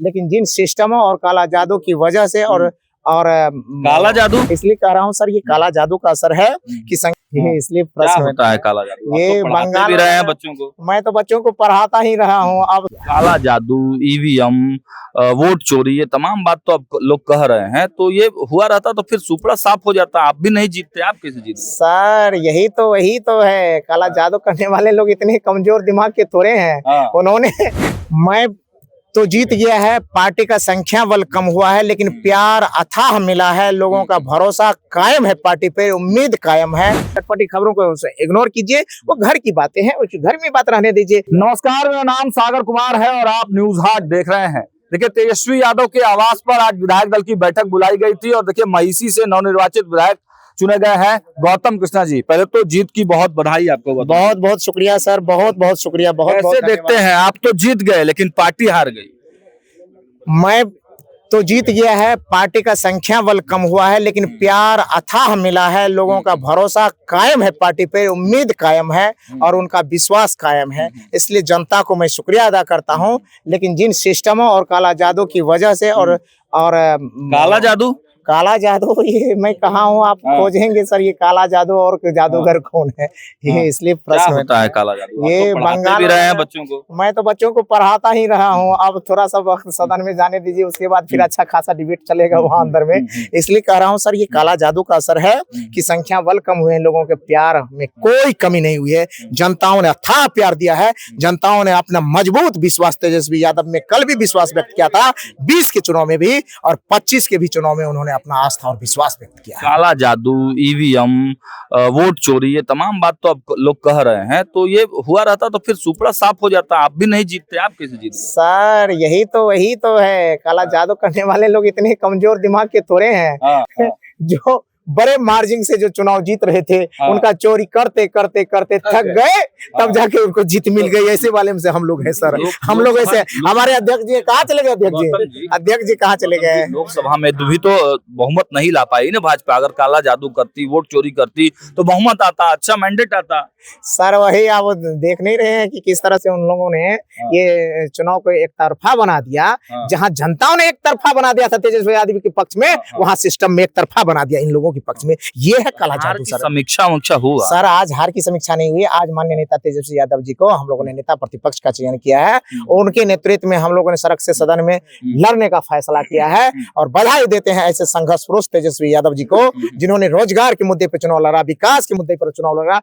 लेकिन जिन सिस्टमों और काला जादू की वजह से और काला जादू इसलिए कह रहा हूँ सर, ये काला जादू का असर है कि ये इसलिए क्या प्रश्न होता है काला जादू? ये आप तो पढ़ाते बंगाल भी रहे हैं बच्चों को। मैं तो बच्चों को पढ़ाता ही रहा हूँ। अब काला जादू, ईवीएम, वोट चोरी, ये तमाम बात तो अब लोग कह रहे हैं, तो ये हुआ रहता तो फिर सुपड़ा साफ हो जाता, आप भी नहीं जीतते, आप कैसे जीतते? सर वही तो है, काला जादू करने वाले लोग इतने कमजोर दिमाग के थोड़े हैं। उन्होंने मैं तो जीत गया है, पार्टी का संख्या बल कम हुआ है, लेकिन प्यार अथाह मिला है, लोगों का भरोसा कायम है, पार्टी पे उम्मीद कायम है। चटपटी खबरों को इग्नोर कीजिए, वो घर की बातें हैं, उस घर में बात रहने दीजिए। नमस्कार, मेरा नाम सागर कुमार है और आप न्यूज हाट देख रहे हैं। देखिए, तेजस्वी यादव के आवास पर आज विधायक दल की बैठक बुलाई गई थी और देखिए महिषी से नवनिर्वाचित विधायक चुने गए हैं गौतम कृष्णा जी। पहले तो जीत की बहुत बधाई आपको। बहुत बहुत शुक्रिया सर, बहुत बहुत शुक्रिया। कैसे देखते हैं, आप तो जीत गए लेकिन पार्टी हार गई। मैं तो जीत गया है, पार्टी का संख्या बल कम हुआ है, लेकिन प्यार अथाह मिला है, लोगों का भरोसा कायम है, पार्टी पे उम्मीद कायम है और उनका विश्वास कायम है। इसलिए जनता को मैं शुक्रिया अदा करता हूं। लेकिन जिन सिस्टमों और काला जादू की वजह से और काला जादू ये मैं कहा हूँ, आप खोजेंगे सर, ये काला जादू और जादूगर कौन है, ये इसलिए प्रश्न होता है काला जादू। ये बंगाल भी रहे हैं बच्चों को। मैं तो बच्चों को पढ़ाता ही रहा हूँ। अब थोड़ा सा वक्त सदन में जाने दीजिए, उसके बाद फिर अच्छा खासा डिबेट चलेगा वहां अंदर में। इसलिए कह रहा हूँ सर, ये काला जादू का असर है कि संख्या बल कम हुए हैं, लोगों के प्यार में कोई कमी नहीं हुई है। जनताओं ने अथाह प्यार दिया है, जनताओं ने अपना मजबूत विश्वास तेजस्वी यादव में कल भी विश्वास व्यक्त किया था, 20 के चुनाव में भी और 25 के भी चुनाव में उन्होंने अपना आस्था और विश्वास व्यक्त किया। काला जादू, ईवीएम, वोट चोरी, ये तमाम बात तो अब लोग कह रहे हैं, तो ये हुआ रहता तो फिर सुपड़ा साफ हो जाता, आप भी नहीं जीतते, आप कैसे जीतते? सर वही तो है, काला जादू करने वाले लोग इतने कमजोर दिमाग के थोड़े हैं। जो बड़े मार्जिन से जो चुनाव जीत रहे थे, उनका चोरी करते करते करते थक गए, तब जाके उनको जीत मिल गई। ऐसे वाले में से हम लोग हैं सर। हम लोग ऐसे, हमारे अध्यक्ष जी कहाँ चले गए? अध्यक्ष जी कहाँ चले गए? लोकसभा में भी तो बहुमत नहीं ला पाई ना भाजपा। अगर काला जादू करती, वोट चोरी करती तो बहुमत आता, अच्छा मैंडेट आता। सर वही आप देख नहीं रहे हैं कि किस तरह से उन लोगों ने ये चुनाव को एक तरफा बना दिया। जहां जनताओं ने एक तरफा बना दिया था तेजस्वी यादव के पक्ष में, वहां सिस्टम में एक तरफा बना दिया इन लोगों के पक्ष में। ये है काला जादू सर। समीक्षा हुआ सर, आज हार की समीक्षा नहीं हुई। आज माननीय नेता तेजस्वी यादव जी को हम लोगों ने नेता प्रतिपक्ष का चयन किया है। उनके नेतृत्व में हम लोगों ने सड़क से सदन में लड़ने का फैसला किया है और बधाई देते हैं ऐसे संघर्ष पुरुष तेजस्वी यादव जी को, जिन्होंने रोजगार के मुद्दे पर चुनाव लड़ा, विकास के मुद्दे पर चुनाव लड़ा,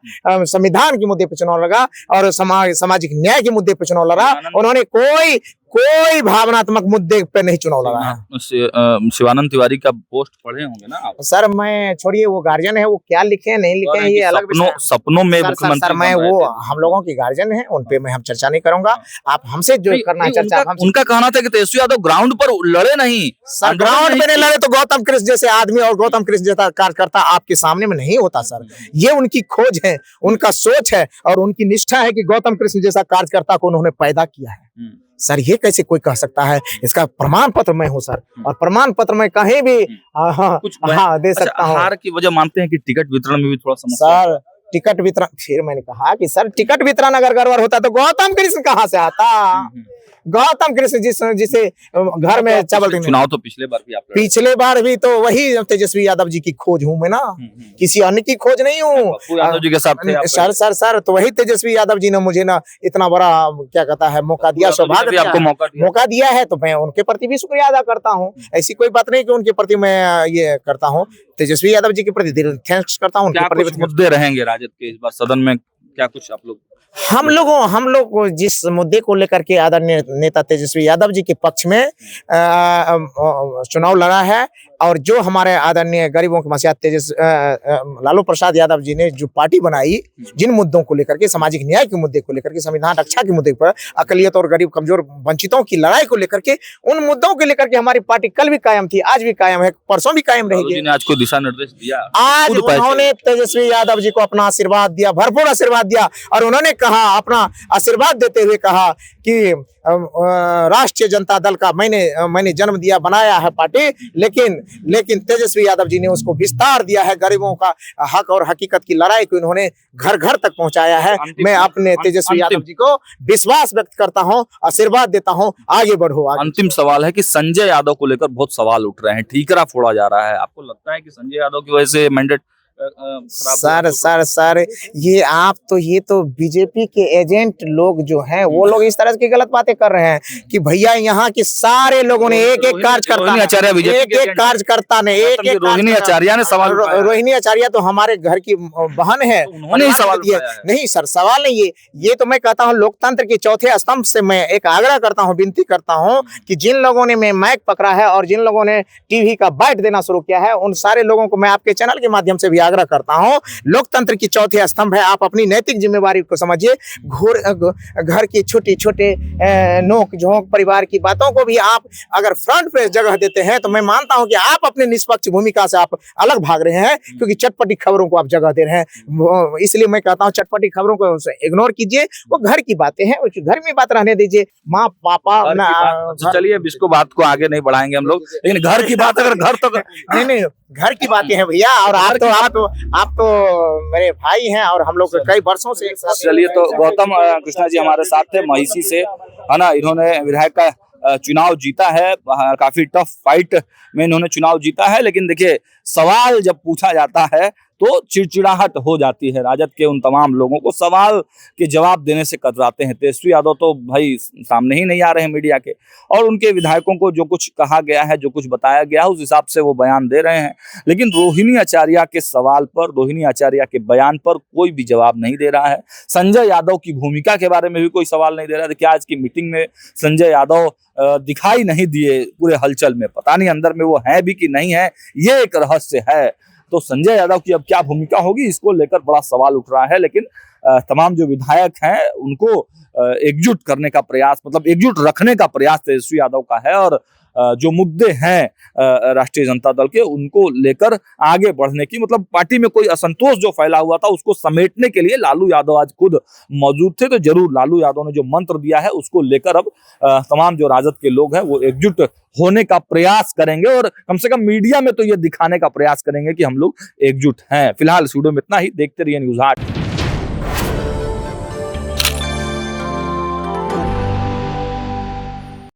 संविधान के मुद्दे पर चुनाव लड़ा और सामाजिक न्याय के मुद्दे पर चुनाव लड़ा। उन्होंने कोई भावनात्मक मुद्दे पे नहीं चुनाव लड़ा है। शिवानंद तिवारी का पोस्ट पढ़े होंगे ना आप? सर मैं छोड़िए, वो गार्जियन है, वो क्या लिखे नहीं लिखे हैं ये अलग सपनों में सर मैं वो हम लोगों की गार्जियन है, उन पे मैं हम चर्चा नहीं करूंगा। आप हमसे जो करना है चर्चा। उनका कहना था कि तेजस्वी यादव ग्राउंड पर लड़े नहीं। सर ग्राउंड पे नहीं लड़े तो गौतम कृष्ण जैसे आदमी और गौतम कृष्ण जैसा कार्यकर्ता आपके सामने में नहीं होता सर। ये उनकी खोज है, उनका सोच है और उनकी निष्ठा है कि गौतम कृष्ण जैसा कार्यकर्ता को उन्होंने पैदा किया है। सर ये कैसे कोई कह सकता है? इसका प्रमाण पत्र मैं हूँ सर, और प्रमाण पत्र मैं कहीं भी दे सकता हूँ। हार की वजह मानते हैं कि टिकट वितरण में भी थोड़ा समस्या। सर टिकट वितरण, फिर मैंने कहा कि सर टिकट वितरण अगर गड़बड़ होता तो गौतम कृष्ण कहाँ से आता? गौतम कृष्ण जिसे घर में चावल चुनाव तो पिछले बार भी तो वही तेजस्वी यादव जी की खोज हूँ मैं ना, किसी अन्य की खोज नहीं हूँ। यादव जी के साथ सर तो वही तेजस्वी यादव जी ने मुझे ना इतना बड़ा क्या कहता है मौका दिया, सौभाग्य आपको मौका दिया है, तो मैं उनके प्रति भी शुक्रिया अदा करता हूँ। ऐसी कोई बात नहीं कि उनके प्रति मैं ये करता हूँ, तेजस्वी यादव जी के प्रति थैंक्स करता हूँ। मुद्दे रहेंगे राजद के इस बार सदन में, क्या कुछ आप लोग? हम लोग जिस मुद्दे को लेकर के आदरणीय नेता तेजस्वी यादव जी के पक्ष में चुनाव लड़ा है, और जो हमारे आदरणीय गरीबों के मसीहा लालू प्रसाद यादव जी ने जो पार्टी बनाई, जिन मुद्दों को लेकर के, सामाजिक न्याय के मुद्दे को लेकर के, संविधान रक्षा के मुद्दे पर, अकलियत और गरीब कमजोर वंचितों की लड़ाई को लेकर के, उन मुद्दों को लेकर के हमारी पार्टी कल भी कायम थी, आज भी कायम है, परसों भी कायम रहेगी। आज को दिशा निर्देश दिया, आज उन्होंने तेजस्वी यादव जी को अपना आशीर्वाद दिया, भरपूर आशीर्वाद दिया, और उन्होंने कहा, अपना आशीर्वाद देते हुए कहा कि राष्ट्रीय जनता दल का मैंने जन्म दिया, बनाया है पार्टी, लेकिन लेकिन तेजस्वी यादव जी ने उसको विस्तार दिया है। गरीबों का हक और हकीकत की लड़ाई को इन्होंने घर घर तक पहुंचाया है। मैं अपने तेजस्वी यादव जी को विश्वास व्यक्त करता हूं, आशीर्वाद देता हूं, आगे बढ़ो। अंतिम सवाल है कि संजय यादव को लेकर बहुत सवाल उठ रहे हैं, ठीकरा फोड़ा जा रहा है, आपको लगता है कि संजय यादव की वजह से मैंडेट सर ये ये तो बीजेपी के एजेंट लोग जो हैं वो लोग इस तरह की गलत बातें कर रहे हैं कि भैया यहाँ के सारे लोगों ने एक कार्यकर्ता ने रोहिणी आचार्य ने सवाल उठाया। रोहिणी आचार्य तो हमारे घर की बहन है, उन्होंने ही सवाल दिया। नहीं सर, सवाल नहीं ये तो मैं कहता हूँ लोकतंत्र के चौथे स्तंभ से मैं एक आग्रह करता हूँ, विनती करता हूँ कि जिन लोगों ने मैं माइक पकड़ा है और जिन लोगों ने टीवी का बाइट देना शुरू किया है, उन सारे लोगों को मैं आपके चैनल के माध्यम से भी आग्रह करता हूं, लोकतंत्र की चौथे स्तंभ है, आप अपनी नैतिक जिम्मेवारी को समझिए। घर की छोटी छोटे नोक झोंक परिवार की बातों को भी आप अगर फ्रंट पे जगह देते हैं तो मैं मानता हूं कि आप अपने निष्पक्ष भूमिका से आप अलग भाग रहे हैं, क्योंकि चटपटी खबरों को आप जगह दे रहे हैं। इसलिए मैं कहता हूं चटपटी खबरों को इग्नोर कीजिए, वो घर की बातें हैं, घर में बात रहने दीजिए। माँ पापा चलिए इसको बात को आगे नहीं बढ़ाएंगे हम लोग, लेकिन घर की बात अगर घर तक नहीं घर की बातें हैं भैया, और आप तो मेरे भाई हैं और हम लोग कई वर्षों से एक साथ। चलिए तो गौतम कृष्णा जी हमारे साथ थे महिषी से, है ना। इन्होंने विधायक का चुनाव जीता है, काफी टफ फाइट में इन्होंने चुनाव जीता है। लेकिन देखिए सवाल जब पूछा जाता है तो चिड़चिड़ाहट हो जाती है। राजद के उन तमाम लोगों को सवाल के जवाब देने से कतराते हैं। तेजस्वी यादव तो भाई सामने ही नहीं आ रहे हैं मीडिया के, और उनके विधायकों को जो कुछ कहा गया है, जो कुछ बताया गया है, उस हिसाब से वो बयान दे रहे हैं। लेकिन रोहिणी आचार्य के सवाल पर, रोहिणी आचार्य के बयान पर कोई भी जवाब नहीं दे रहा है। संजय यादव की भूमिका के बारे में भी कोई सवाल नहीं दे रहा है। देखिए आज की मीटिंग में संजय यादव दिखाई नहीं दिए पूरे हलचल में, पता नहीं अंदर में वो है भी कि नहीं है, ये एक रहस्य है। तो संजय यादव की अब क्या भूमिका होगी, इसको लेकर बड़ा सवाल उठ रहा है। लेकिन तमाम जो विधायक हैं उनको एकजुट करने का प्रयास, मतलब एकजुट रखने का प्रयास तेजस्वी यादव का है, और जो मुद्दे हैं राष्ट्रीय जनता दल के, उनको लेकर आगे बढ़ने की, मतलब पार्टी में कोई असंतोष जो फैला हुआ था उसको समेटने के लिए लालू यादव आज खुद मौजूद थे। तो जरूर लालू यादव ने जो मंत्र दिया है उसको लेकर अब तमाम जो राजद के लोग हैं वो एकजुट होने का प्रयास करेंगे, और कम से कम मीडिया में तो ये दिखाने का प्रयास करेंगे कि हम लोग एकजुट हैं। फिलहाल स्टूडियो में इतना ही, देखते रहिए न्यूज़ 8।